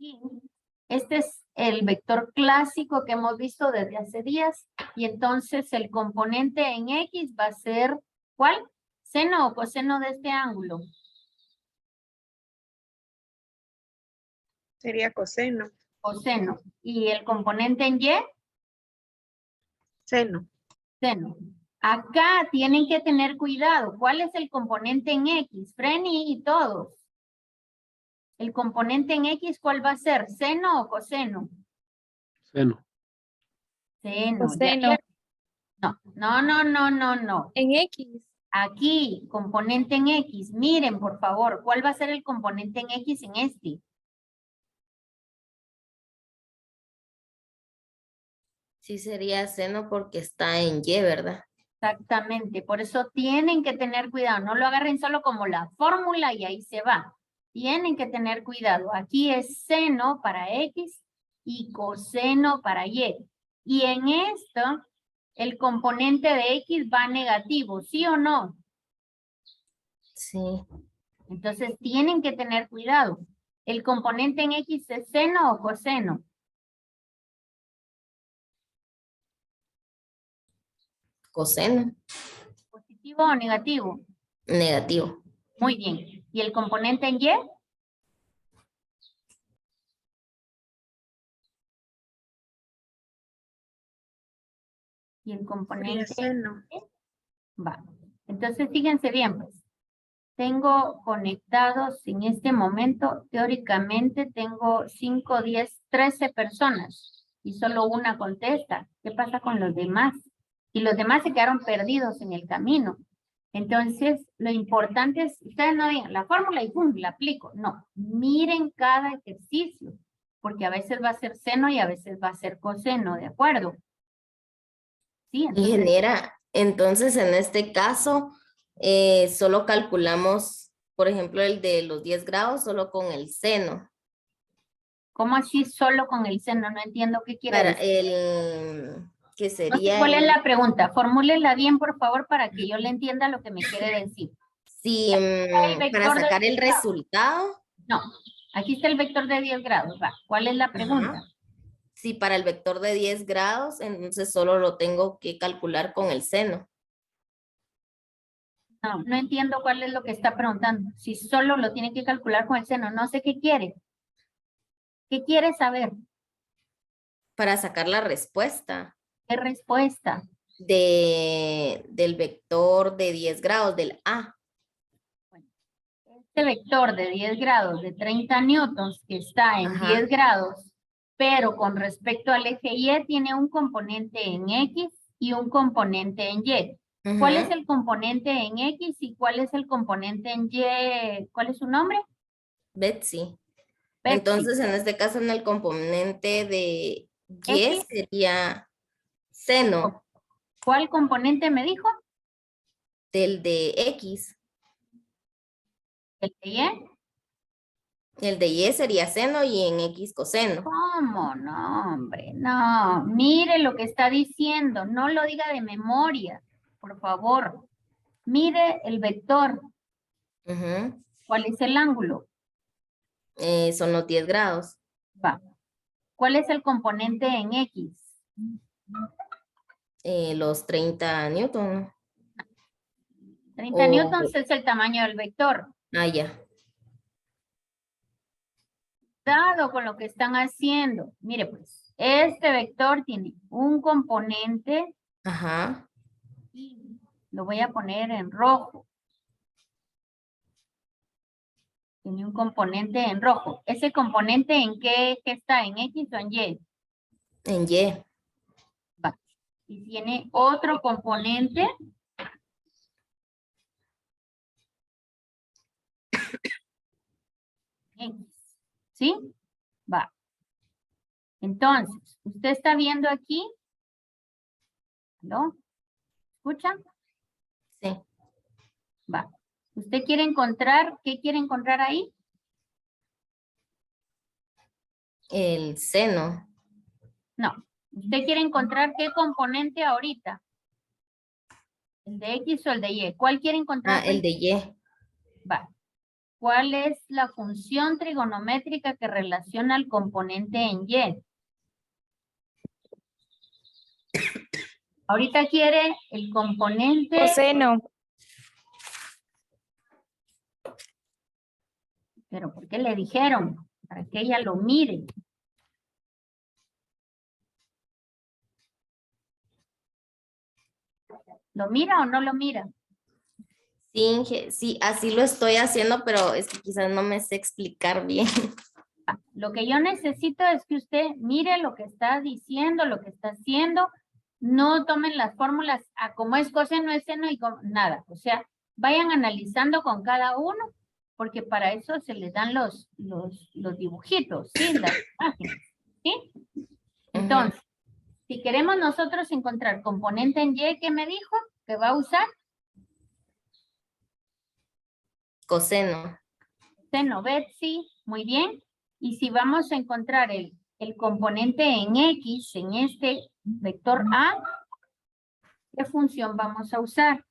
aquí. Este es el vector clásico que hemos visto desde hace días. Y entonces el componente en X va a ser, ¿cuál? ¿Seno o coseno de este ángulo? Sería coseno. Coseno. ¿Y el componente en Y? Seno. Seno. Acá tienen que tener cuidado. ¿Cuál es el componente en X? Frenny y todos. El componente en X, ¿cuál va a ser? ¿Seno o coseno? Seno. Seno. Coseno. No. En X. Aquí, componente en X. Miren, por favor, ¿cuál va a ser el componente en X en este? Sí sería seno porque está en Y, ¿verdad? Exactamente, por eso tienen que tener cuidado. No lo agarren solo como la fórmula y ahí se va. Tienen que tener cuidado. Aquí es seno para X y coseno para Y. Y en esto, el componente de X va negativo, ¿sí o no? Sí. Entonces tienen que tener cuidado. ¿El componente en X es seno o coseno? Coseno. ¿Positivo o negativo? Negativo. Muy bien. ¿Y el componente en Y? Y el Sería componente seno. va. Entonces, fíjense bien, pues. Tengo conectados en este momento, teóricamente tengo 5, 10, 13 personas y solo una contesta. ¿Qué pasa con los demás? Y los demás se quedaron perdidos en el camino. Entonces, lo importante es, ustedes no digan la fórmula y ¡pum! La aplico. No, miren cada ejercicio, porque a veces va a ser seno y a veces va a ser coseno, ¿de acuerdo? Sí, entonces, Ingeniera, entonces en este caso, solo calculamos, por ejemplo, el de los 10 grados solo con el seno. ¿cómo así solo con el seno? No entiendo qué quiere Para decir. el que No sé sería cuál es la pregunta. Formúlela bien, por favor, para que yo le entienda lo que me quiere decir. si, El para vector de sacar el 10 grados. resultado, No, aquí está el vector de 10 grados. Va. ¿Cuál es la pregunta? si para el vector de 10 grados, entonces solo lo tengo que calcular con el seno. No entiendo cuál es lo que está preguntando. Si solo lo tiene que calcular con el seno, no sé qué quiere. ¿Qué quiere saber? Para sacar la respuesta ¿Qué respuesta? del vector de 10 grados, del A. Este vector de 10 grados de 30 newtons que está en 10 grados, pero con respecto al eje Y tiene un componente en X y un componente en Y. ¿Cuál es el componente en X y cuál es el componente en Y? ¿Cuál es su nombre? Betsy. Betsy. Entonces, en este caso, en el componente de Y X. sería seno ¿Cuál componente me dijo? del de X. ¿El de Y? El de Y sería seno y en X coseno. ¿Cómo? No, hombre, no. Mire lo que está diciendo. No lo diga de memoria, por favor. Mire el vector. ¿Cuál es el ángulo? Son los 10 grados. Va. ¿Cuál es el componente en X? Los 30 newton. 30 newtons es el tamaño del vector. Ah, ya. Dado con lo que están haciendo. Mire, pues, este vector tiene un componente. Ajá. Y lo voy a poner en rojo. Tiene un componente en rojo. ¿Ese componente en qué está? ¿En X o en Y? En Y. Va. Y tiene otro componente. X. ¿Sí? Va. Entonces, ¿usted está viendo aquí? ¿No? ¿Escuchan? Sí. Va. ¿Usted quiere encontrar, qué quiere encontrar ahí? El seno. No. ¿Usted quiere encontrar qué componente ahorita? ¿El de X o el de Y? ¿Cuál quiere encontrar? Ah, el de Y. Va. ¿Cuál es la función trigonométrica que relaciona el componente en Y? Ahorita quiere el componente. Coseno. Pero ¿por qué le dijeron? Para que ella lo mire. ¿Lo mira o no lo mira? Sí, sí, así lo estoy haciendo, pero es que quizás no me sé explicar bien. Lo que yo necesito es que usted mire lo que está diciendo, lo que está haciendo. No tomen las fórmulas a como es coseno, es seno y nada. O sea, vayan analizando con cada uno, porque para eso se les dan los dibujitos, ¿sí? Las imágenes, ¿sí? Entonces, si queremos nosotros encontrar componente en Y, ¿qué me dijo? ¿Que va a usar? Coseno. Seno, Betsy, muy bien. Y si vamos a encontrar el componente en X, en este vector A, ¿qué función vamos a usar?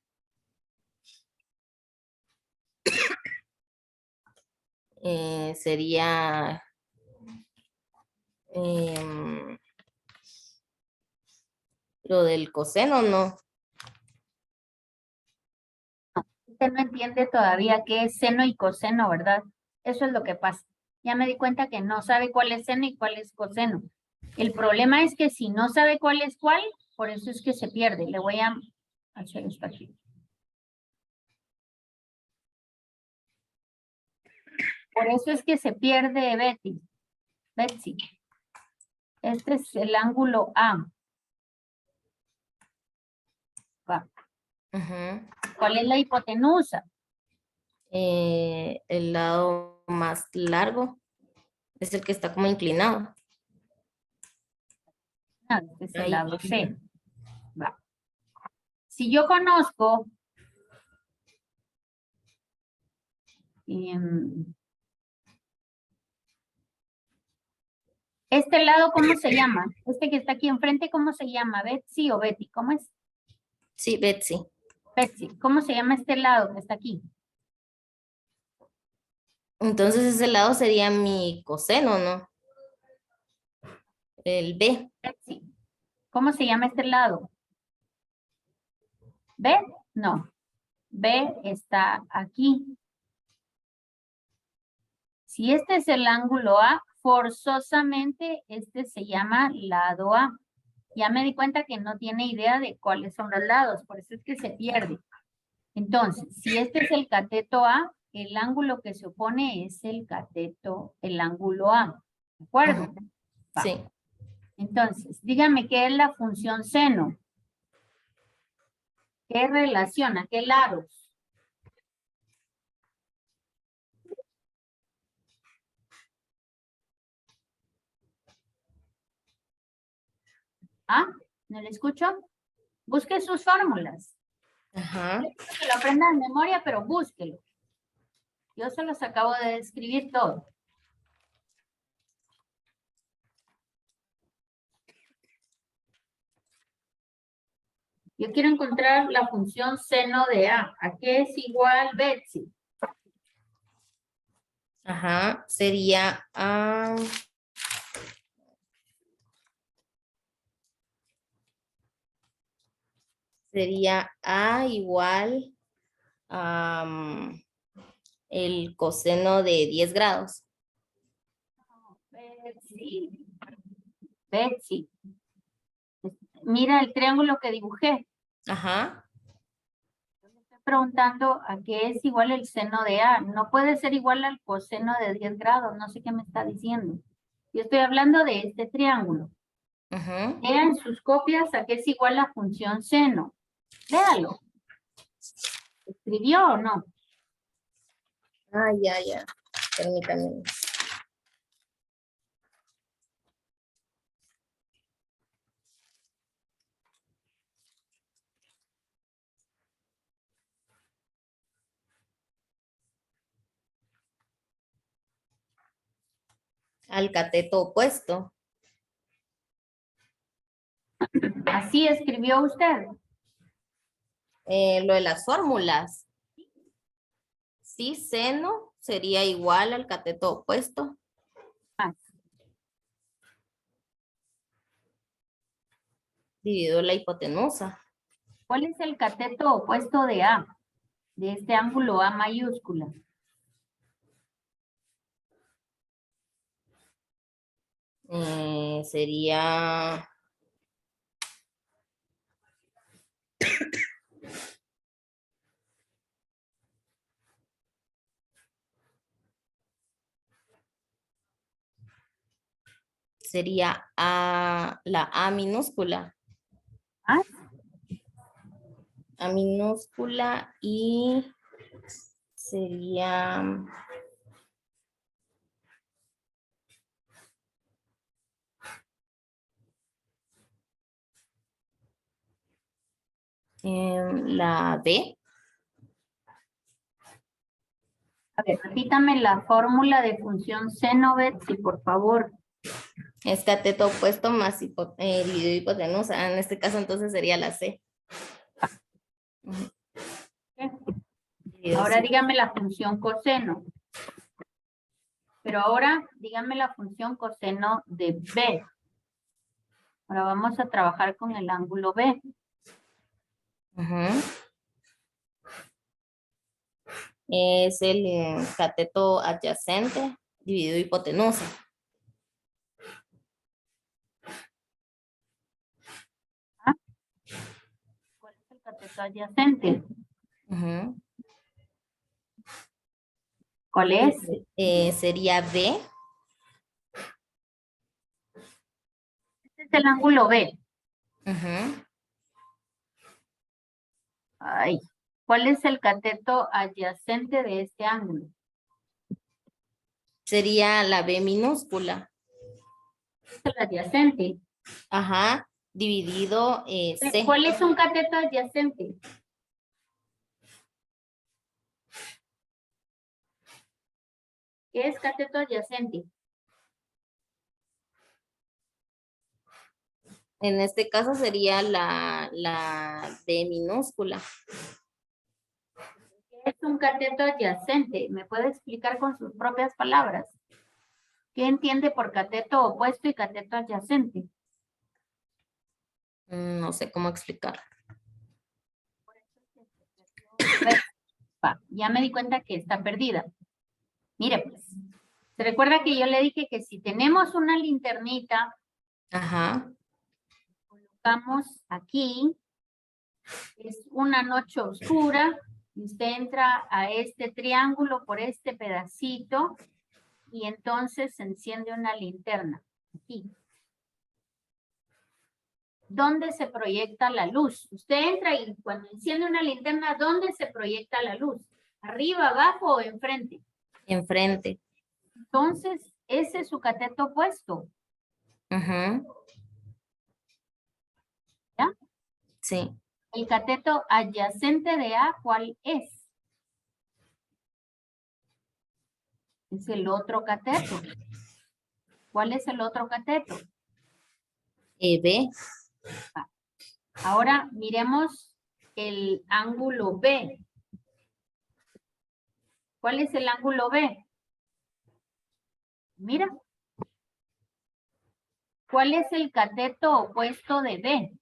Sería lo del coseno, ¿no? Usted no entiende todavía qué es seno y coseno, ¿verdad? Eso es lo que pasa. Ya me di cuenta que no sabe cuál es seno y cuál es coseno. El problema es que si no sabe cuál es cuál, por eso es que se pierde. Le voy a hacer esto aquí. Por eso es que se pierde Betsy. Este es el ángulo A. Va. ¿Cuál es la hipotenusa? El lado más largo es el que está como inclinado. Este es el Ahí. lado C. Va. Si yo conozco este lado, ¿cómo se llama? Este que está aquí enfrente, ¿cómo se llama? ¿Betsy o Betty? ¿Cómo es? Sí, Betsy. Betsy. ¿Cómo se llama este lado que está aquí? Entonces ese lado sería mi coseno, ¿no? El B. Betsy. ¿Cómo se llama este lado? ¿B? No. B está aquí. Si este es el ángulo A, forzosamente este se llama lado A. Ya me di cuenta que no tiene idea de cuáles son los lados, por eso es que se pierde. Entonces, si este es el cateto A, el ángulo que se opone es el ángulo A. ¿De acuerdo? Va. Sí. Entonces, dígame qué es la función seno. ¿Qué relaciona? ¿Qué lados? ¿Ah? ¿No le escucho? Busque sus fórmulas. Ajá. Que lo aprenda de memoria, pero búsquelo. Yo se los acabo de describir todo. Yo quiero encontrar la función seno de A. ¿A qué es igual Betsy? Ajá. Sería A igual el coseno de 10 grados. Betsy. Mira el triángulo que dibujé. Ajá. Estoy preguntando a qué es igual el seno de A. No puede ser igual al coseno de 10 grados. No sé qué me está diciendo. Yo estoy hablando de este triángulo. Ajá. Vean sus copias a qué es igual la función seno. Véalo. ¿Escribió o no? Ah, ya. Permítame. Al cateto opuesto. Así escribió usted. Lo de las fórmulas. Sí, seno sería igual al cateto opuesto. Ah, Dividido la hipotenusa. ¿cuál es el cateto opuesto de A? De este ángulo A mayúscula. Sería... Sería la A minúscula. Ah, A minúscula y sería... la B. a ver, repítame la fórmula de función seno, Betsy, por favor. Es cateto opuesto más dividido hipotenusa. En este caso entonces sería la C. Ujú. Dividido Ahora sí. dígame la función coseno. Pero ahora dígame la función coseno de B. Ahora vamos a trabajar con el ángulo B. Ujú. Es el cateto adyacente dividido hipotenusa. ¿Cuál es el cateto adyacente? Ujú. ¿Cuál es? Sería B. Este es el ángulo B. Ujú. Ay, ¿cuál es el cateto adyacente de este ángulo? Sería la B minúscula. Es el adyacente. Ajá. Dividido C. ¿Cuál es un cateto adyacente? ¿Qué es cateto adyacente? En este caso sería la B minúscula. ¿Qué es un cateto adyacente? ¿Me puede explicar con sus propias palabras? ¿Qué entiende por cateto opuesto y cateto adyacente? No sé cómo explicar. Ya me di cuenta que está perdida. Mire, pues, se recuerda que yo le dije que si tenemos una linternita, Ajá. colocamos aquí, es una noche oscura, y usted entra a este triángulo por este pedacito, y entonces se enciende una linterna, aquí. ¿Dónde se proyecta la luz? Usted entra y cuando enciende una linterna, ¿dónde se proyecta la luz? ¿Arriba, abajo o enfrente? Enfrente. Entonces, ese es su cateto opuesto, Ujú. ¿ya? Sí. El cateto adyacente de A, ¿cuál es? Es el otro cateto. ¿Cuál es el otro cateto? B. Ahora miremos el ángulo B. ¿Cuál es el ángulo B? Mira. ¿Cuál es el cateto opuesto de B?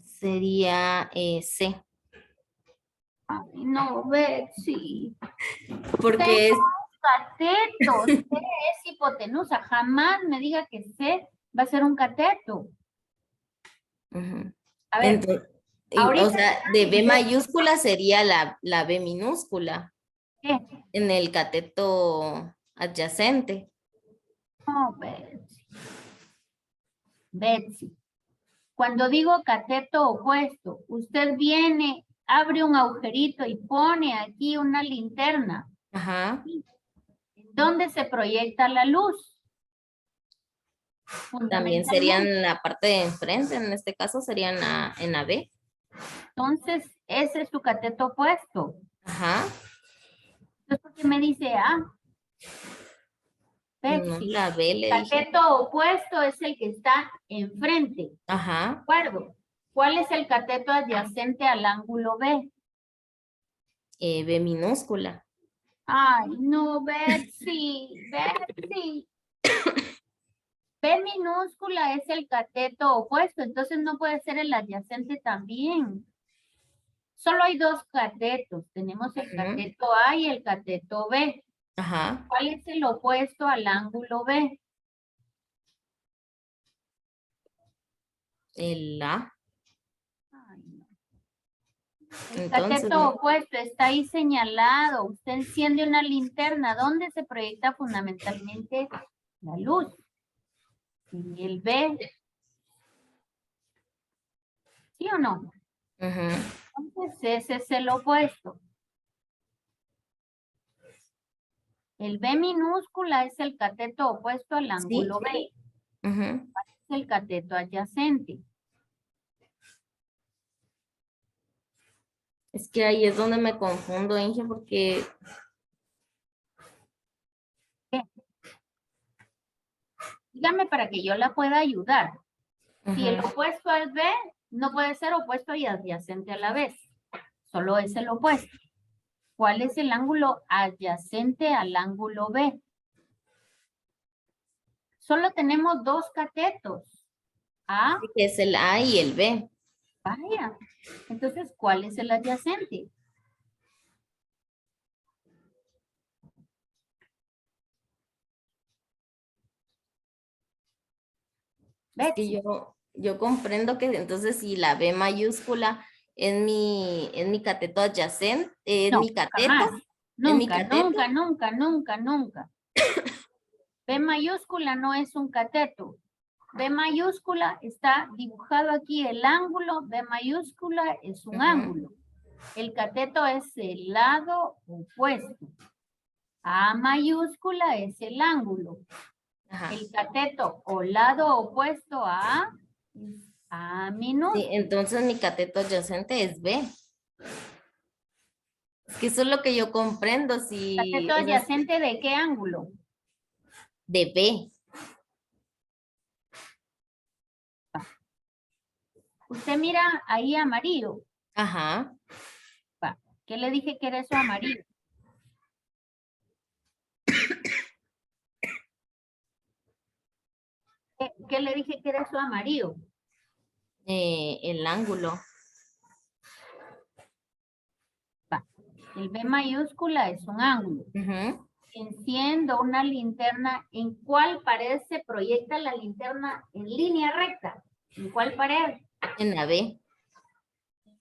Sería C. Ay, no, Betsy. Porque es... Cateto, C es hipotenusa. Jamás me diga que C va a ser un cateto. Ujú. A ver, Entonces, ahorita o sea, de B mayúscula sería la B minúscula ¿qué? en el cateto adyacente. No, Betsy. Betsy. Cuando digo cateto opuesto, usted viene, abre un agujerito y pone aquí una linterna. Ajá. ¿Dónde se proyecta la luz? También Fundamentalmente. serían en la parte de enfrente, en este caso serían en la B. Entonces, ese es su cateto opuesto. Ajá. Entonces, ¿por qué me dice A? No, Betsy. la B le dije. Cateto opuesto es el que está enfrente. ¿De Ajá. acuerdo? ¿Cuál es el cateto adyacente al ángulo B? B minúscula. Ay, no, Betsy, Betsy. B minúscula es el cateto opuesto, entonces no puede ser el adyacente también. Solo hay dos catetos. Tenemos el cateto A y el cateto B. Ajá. ¿Cuál es el opuesto al ángulo B? El A. Ay, no. El Entonces, cateto opuesto está ahí señalado. Usted enciende una linterna. ¿Dónde se proyecta fundamentalmente la luz? En el B. ¿Sí o no? Entonces ese es el opuesto. El B minúscula es el cateto opuesto al ángulo B. Es el cateto adyacente. Es que ahí es donde me confundo, Inge, porque Dígame para que yo la pueda ayudar. Si el opuesto es B, no puede ser opuesto y adyacente a la vez. Solo es el opuesto. ¿Cuál es el ángulo adyacente al ángulo B? Solo tenemos dos catetos. A, que es el A y el B. vaya. Entonces, ¿cuál es el adyacente? Es que yo comprendo que entonces si la B mayúscula es mi cateto adyacente, es No, mi cateto, jamás. es mi Nunca, cateto. nunca, nunca, nunca, nunca. B mayúscula no es un cateto. B mayúscula está dibujado aquí el ángulo. B mayúscula es un ángulo. El cateto es el lado opuesto. A mayúscula es el ángulo. El cateto o lado opuesto a A es A minúscula. Sí, entonces mi cateto adyacente es B. Es que eso es lo que yo comprendo. Si, ¿Cateto o sea, adyacente de qué ángulo? de B. Usted mira ahí amarillo. Ajá. Va. ¿Qué le dije que era eso amarillo? ¿Qué le dije que era eso amarillo? El ángulo. Va. El B mayúscula es un ángulo. Enciendo una linterna. ¿En cuál pared se proyecta la linterna en línea recta? ¿En cuál pared? En la B.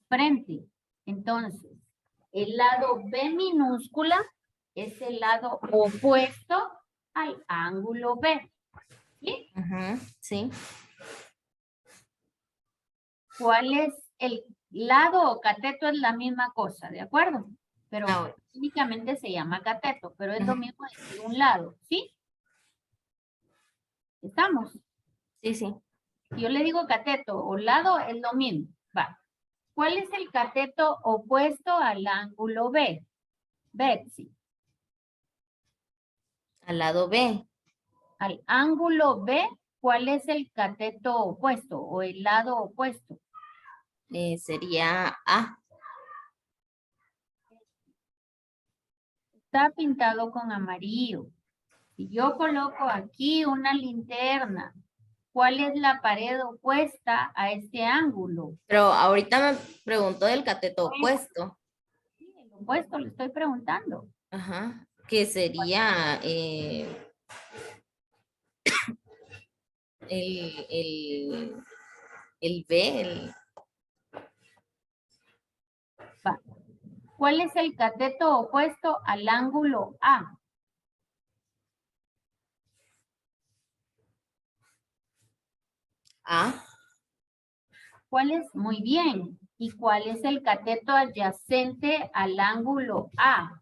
Frente. Entonces, el lado B minúscula es el lado opuesto al ángulo B. ¿Sí? Sí. ¿Cuál es el lado o cateto? Es la misma cosa, ¿de acuerdo? Pero únicamente se llama cateto, pero es lo mismo decir un lado, ¿sí? ¿Estamos? Sí, sí. Si yo le digo cateto o lado, es lo mismo. Va. ¿Cuál es el cateto opuesto al ángulo B? Betsy. Al lado B. Al ángulo B, ¿cuál es el cateto opuesto o el lado opuesto? Sería A. Está pintado con amarillo. Si yo coloco aquí una linterna, ¿cuál es la pared opuesta a este ángulo? Pero ahorita me preguntó del cateto opuesto. Sí, el opuesto, le estoy preguntando. Ajá. Que sería el B. Va. ¿Cuál es el cateto opuesto al ángulo A? A. ¿Cuál es? Muy bien. ¿Y cuál es el cateto adyacente al ángulo A?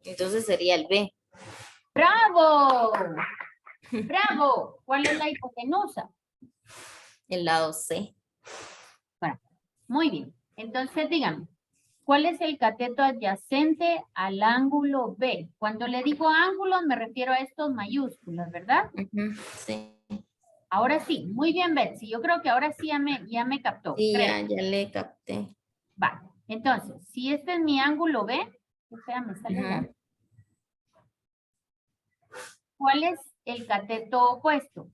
Entonces sería el B. ¡Bravo! ¡Bravo! ¿Cuál es la hipotenusa? El lado C. Bueno, muy bien. Entonces, díganme, ¿cuál es el cateto adyacente al ángulo B? Cuando le digo ángulos, me refiero a estos mayúsculas, ¿verdad? Sí. Ahora sí, muy bien, Betsy. Yo creo que ahora sí ya me captó. Sí, Creo. ya le capté. Va. Entonces, si este es mi ángulo B, espera, me sale la- Ujú. ¿Cuál es el cateto opuesto?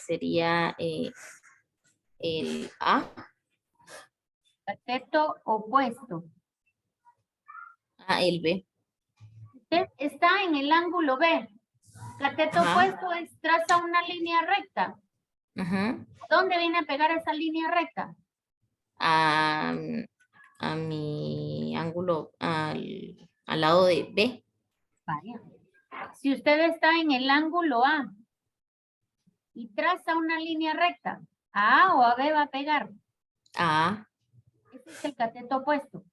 Sería el A. Cateto opuesto. Ah, el B. Usted está en el ángulo B. Cateto Ajá. opuesto es traza una línea recta. Ujú. ¿Dónde viene a pegar esa línea recta? a, a mi ángulo, al lado de B. Vaya. Si usted está en el ángulo A y traza una línea recta, ¿a A o a B va a pegar? A. Ese es el cateto opuesto.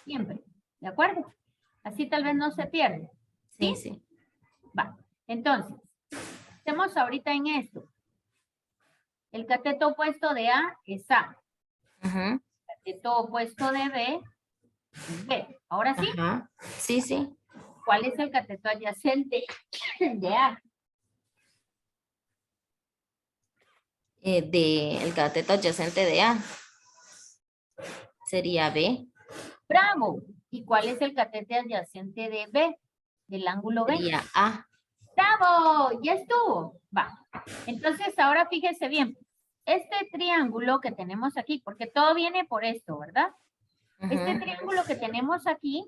Siempre. ¿De acuerdo? Así tal vez no se pierde. Sí, sí. Va. Entonces, estemos ahorita en esto. El cateto opuesto de A es A. Ujú. Cateto opuesto de B es B. Ahora sí, Ajá. Sí, sí. ¿cuál es el cateto adyacente de A? El cateto adyacente de A sería B. ¡Bravo! ¿Y cuál es el cateto adyacente de B? Del ángulo B. Sería A. ¡Bravo! Ya estuvo. Va. Entonces, ahora fíjese bien. Este triángulo que tenemos aquí, porque todo viene por esto, ¿verdad? Este Ujú. triángulo que tenemos aquí.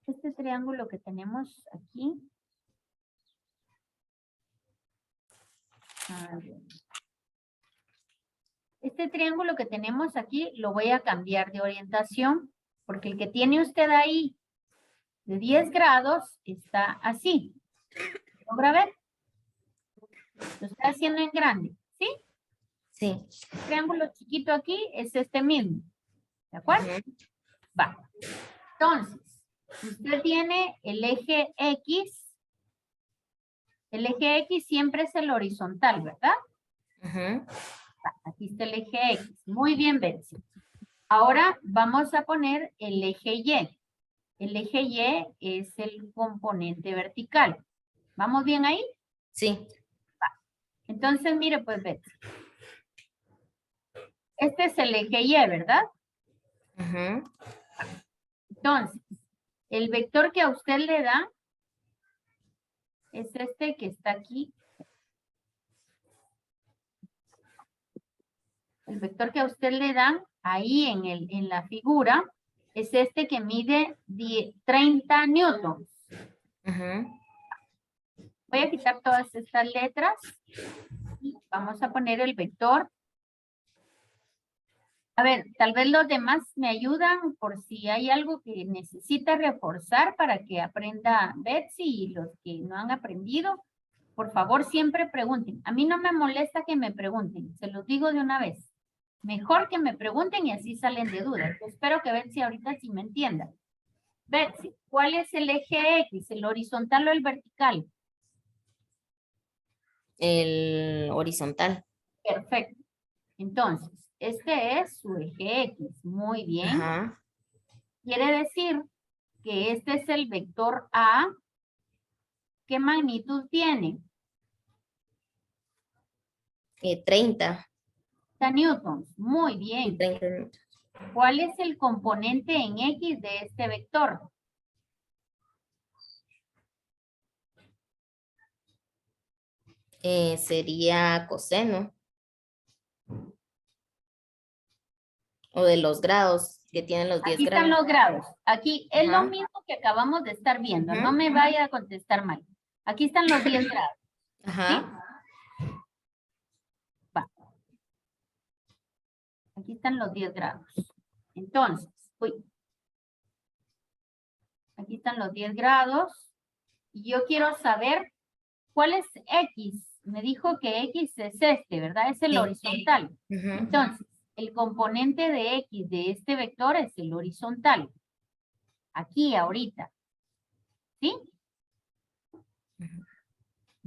Este triángulo que tenemos aquí. A ver. Este triángulo que tenemos aquí lo voy a cambiar de orientación, porque el que tiene usted ahí de 10 grados está así. ¿Logra ver? Lo está haciendo en grande, ¿sí? Sí. El triángulo chiquito aquí es este mismo. ¿De acuerdo? Ujú. Va. Entonces, usted tiene el eje X. El eje X siempre es el horizontal, ¿verdad? Ujú. Va, aquí está el eje X. Muy bien, Betsy. Ahora vamos a poner el eje Y. El eje Y es el componente vertical. ¿Vamos bien ahí? Sí. Entonces, mire, pues, Betsy. Este es el eje Y, ¿verdad? Ujú. Entonces, el vector que a usted le da es este que está aquí. El vector que a usted le dan ahí en la figura es este que mide 30 newtons. Ujú. Voy a quitar todas estas letras y vamos a poner el vector. A ver, tal vez los demás me ayudan por si hay algo que necesita reforzar para que aprenda Betsy y los que no han aprendido. Por favor, siempre pregunten. A mí no me molesta que me pregunten, se los digo de una vez. Mejor que me pregunten y así salen de dudas. Yo espero que Betsy ahorita sí me entienda. Betsy, ¿cuál es el eje X? ¿El horizontal o el vertical? El horizontal. Perfecto. Entonces, este es su eje X. Muy bien. Ajá. Quiere decir que este es el vector A. ¿Qué magnitud tiene? 30. 30 newtons. Muy Y bien. 30 minutos. ¿Cuál es el componente en X de este vector? Sería coseno. O de los grados que tienen los 10 Aquí están grados. los grados. Aquí es lo Ajá. mismo que acabamos de estar viendo. Ujú. No me vaya a contestar mal. Aquí están los 10 grados. ¿Sí? Ajá. Va. Aquí están los 10 grados. Entonces, uy. Aquí están los 10 grados. Y yo quiero saber cuál es X. Me dijo que X es este, ¿verdad? Es el Sí. horizontal. Ujú. Entonces, el componente de X de este vector es el horizontal. Aquí, ahorita. ¿Sí?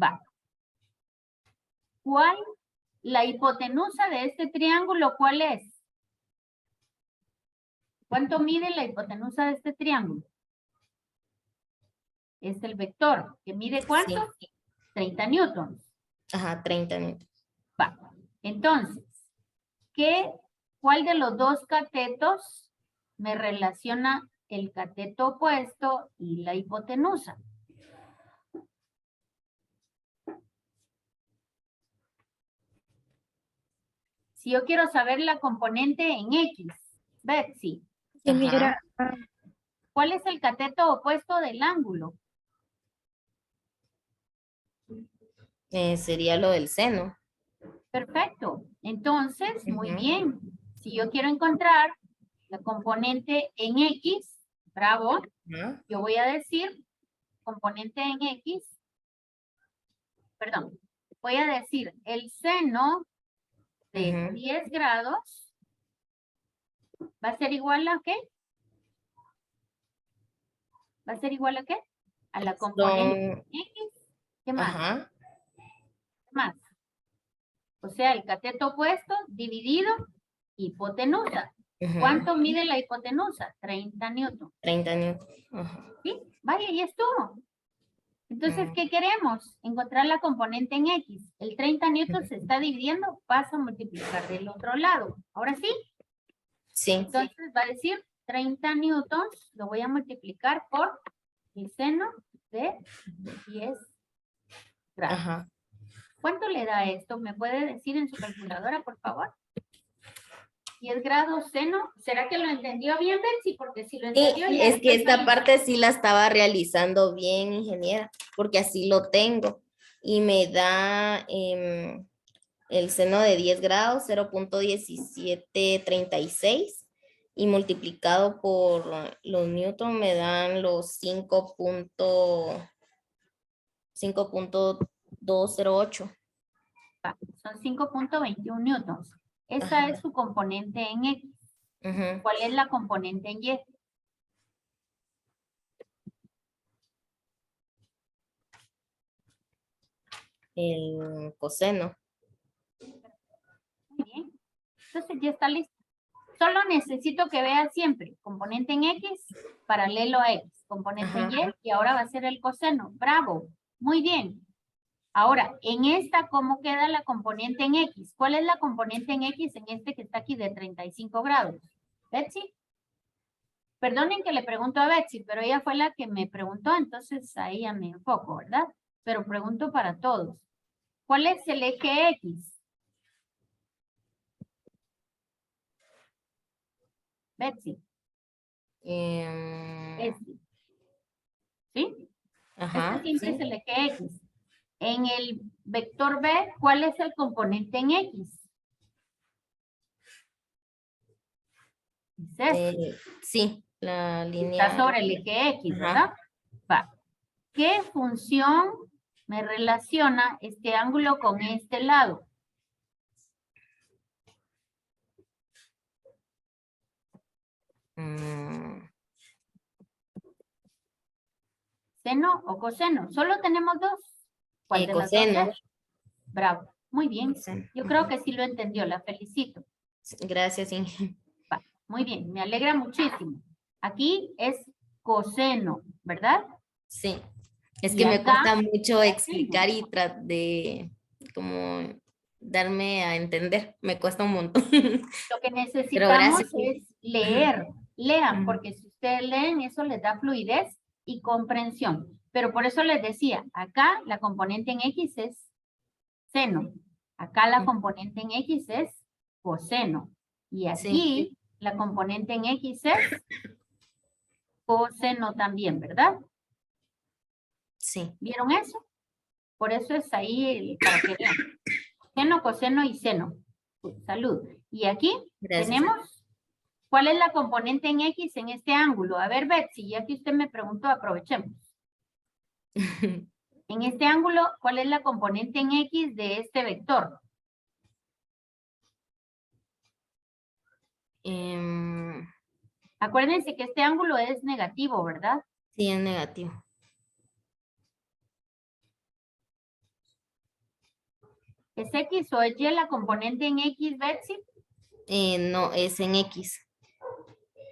Va. ¿Cuál? La hipotenusa de este triángulo, ¿cuál es? ¿Cuánto mide la hipotenusa de este triángulo? Es el vector, que mide ¿cuánto? Sí. 30 newtons. Ajá, 30 newtons. Va. Entonces, ¿cuál de los dos catetos me relaciona el cateto opuesto y la hipotenusa? Si yo quiero saber la componente en X, Betsy, Ingeniera, ¿cuál es el cateto opuesto del ángulo? Sería lo del seno. Perfecto. Entonces, muy Ujú. bien. Si yo quiero encontrar la componente en X, bravo, Ajá. yo voy a decir componente en X, perdón, voy a decir el seno de Ujú. 10 grados va a ser igual a ¿qué? ¿Va a ser igual a qué? A la componente Son, X. ¿Qué más? ajá. ¿Qué más? O sea, el cateto opuesto dividido hipotenusa. Ujú. ¿Cuánto mide la hipotenusa? 30 newton. 30 newtons. Ajá. ¿Sí? Vaya, ya estuvo. Entonces, Mm. ¿qué queremos? Encontrar la componente en X. El 30 newton se está dividiendo, pasa a multiplicar del otro lado. Ahora sí, Sí. entonces va a decir 30 newtons, lo voy a multiplicar por el seno de 10 grados. Ajá. ¿Cuánto le da esto? ¿Me puede decir en su calculadora, por favor? 10 grados seno. ¿Será que lo entendió bien, Betsy? Porque si lo Sí, entendió ya es que después esta parte sí la estaba realizando bien, ingeniera, porque así lo tengo. Y me da el seno de 10 grados, 0.1736, y multiplicado por los newton me dan los 5.208. son 5.21 newtons. Esa Ajá. es su componente en X. Ujú. ¿Cuál es la componente en Y? El coseno. Muy bien. Entonces ya está listo. Solo necesito que vea siempre componente en X, paralelo a X, componente en Ajá. Y, y ahora va a ser el coseno. ¡Bravo! Muy bien. Ahora, en esta, ¿cómo queda la componente en X? ¿Cuál es la componente en X en este que está aquí de 35 grados? ¿Betsy? Perdonen que le pregunto a Betsy, pero ella fue la que me preguntó, entonces a ella me enfoco, ¿verdad? Pero pregunto para todos. ¿Cuál es el eje X? Betsy, este. ¿Sí? Ajá. Este siempre Sí. es el eje X. En el vector B, ¿cuál es el componente en X? Es este. Sí, la Está línea. sobre el eje X, Ajá. ¿verdad? Va. ¿Qué función me relaciona este ángulo con este lado? Mm, ¿Seno o coseno? Solo tenemos dos. ¿Cuál de las dos coseno. es? Bravo. Muy bien. Coseno. Yo creo que sí lo entendió. La felicito. Sí, gracias, Inge. Va. Muy bien. Me alegra muchísimo. Aquí es coseno, ¿verdad? Sí, es Y que me acá cuesta mucho seno. explicar y de como darme a entender. Me cuesta un montón. Lo que Pero necesitamos gracias. es leer. Lean, Ujú. porque si ustedes leen, eso les da fluidez y comprensión. Pero por eso les decía, acá la componente en X es seno. Acá la componente en X es coseno. Y Sí, aquí la componente en X es coseno también, ¿verdad? sí. ¿Vieron eso? Por eso es ahí para que vean. Seno, coseno y seno. Salud. Y aquí Gracias. tenemos, ¿cuál es la componente en X en este ángulo? A ver, Betsy, ya que usted me preguntó, aprovechemos. En este ángulo, ¿cuál es la componente en X de este vector? Em, Acuérdense que este ángulo es negativo, ¿verdad? sí, es negativo. ¿Es X o es Y la componente en X, Betsy? No, es en X.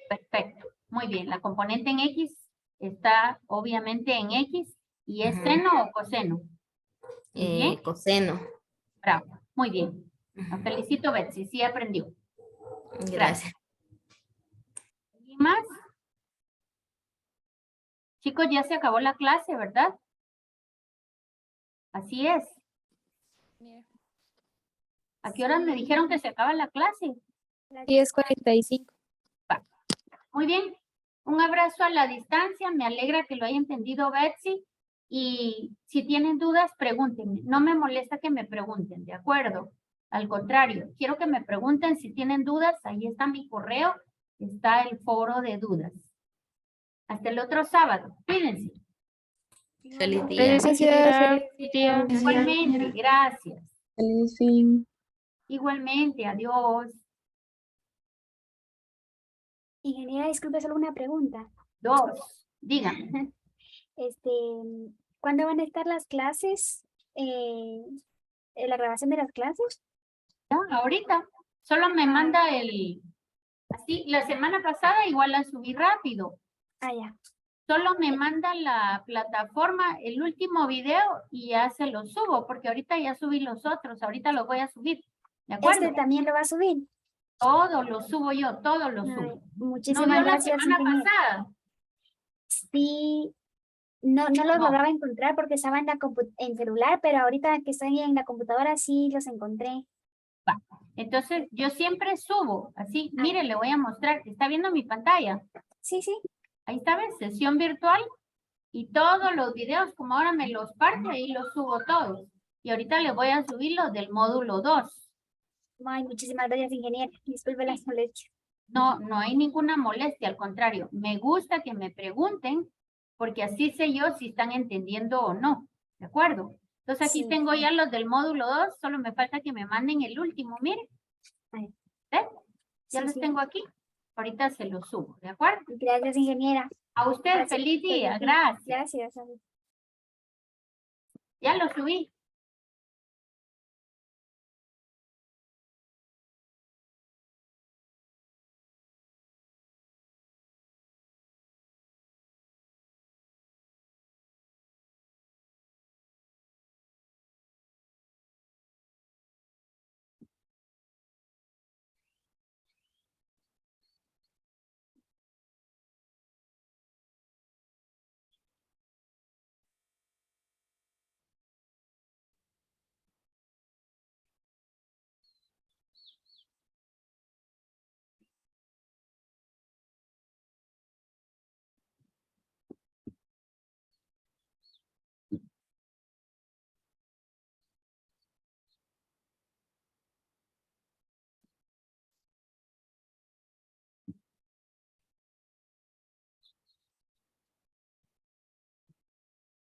Perfecto. Muy bien. La componente en X está obviamente en X y es Ujú. seno o coseno. Muy bien. Coseno. Bravo. Muy bien. La felicito, Betsy. Sí aprendió. Gracias. ¿Y más? Chicos, ya se acabó la clase, ¿verdad? Así es. ¿A qué hora me dijeron que se acaba la clase? 10:45. Muy bien. Un abrazo a la distancia. Me alegra que lo haya entendido Betsy. Y si tienen dudas, pregúntenme. No me molesta que me pregunten, ¿de acuerdo? Al contrario, quiero que me pregunten si tienen dudas. Ahí está mi correo. Está el foro de dudas. Hasta el otro sábado. Cuídense. Feliz día. Feliz día. Feliz día. Igualmente. Gracias. Feliz fin. Igualmente. Adiós. Ingeniera, disculpe, solo una pregunta. Dos. Díganme. ¿Cuándo van a estar las clases? ¿La grabación de las clases? Ya, ahorita. Solo me manda el... Así, la semana pasada igual la subí rápido. Ah, ya. Solo me manda la plataforma el último video y ya se lo subo, porque ahorita ya subí los otros, ahorita los voy a subir. ¿De acuerdo? ¿Este también lo va a subir? Todo lo subo yo, todo lo Ay, subo. ¿No muchísimas vio la gracias, semana ingeniera. pasada? Sí, no los No. lograba encontrar porque estaba en celular, pero ahorita que estoy en la computadora sí los encontré. Entonces, yo siempre subo, así, mire, le voy a mostrar, ¿está viendo mi pantalla? Sí, sí. Ahí está, ¿ves? Sesión virtual y todos los videos, como ahora me los parte, ahí los subo todos. Y ahorita les voy a subir los del módulo 2. Ay, muchísimas gracias, ingeniera. Disculpe las molestias. No, no hay ninguna molestia, al contrario, me gusta que me pregunten, porque así sé yo si están entendiendo o no, ¿de acuerdo? Entonces aquí Sí. tengo ya los del módulo 2, solo me falta que me manden el último, miren. Ahí. ¿Ven? Ya Sí, los sí. tengo aquí, ahorita se los subo, ¿de acuerdo? Gracias, ingeniera. A usted, Gracias. feliz día, Feliz día. gracias. Gracias. Ya lo subí.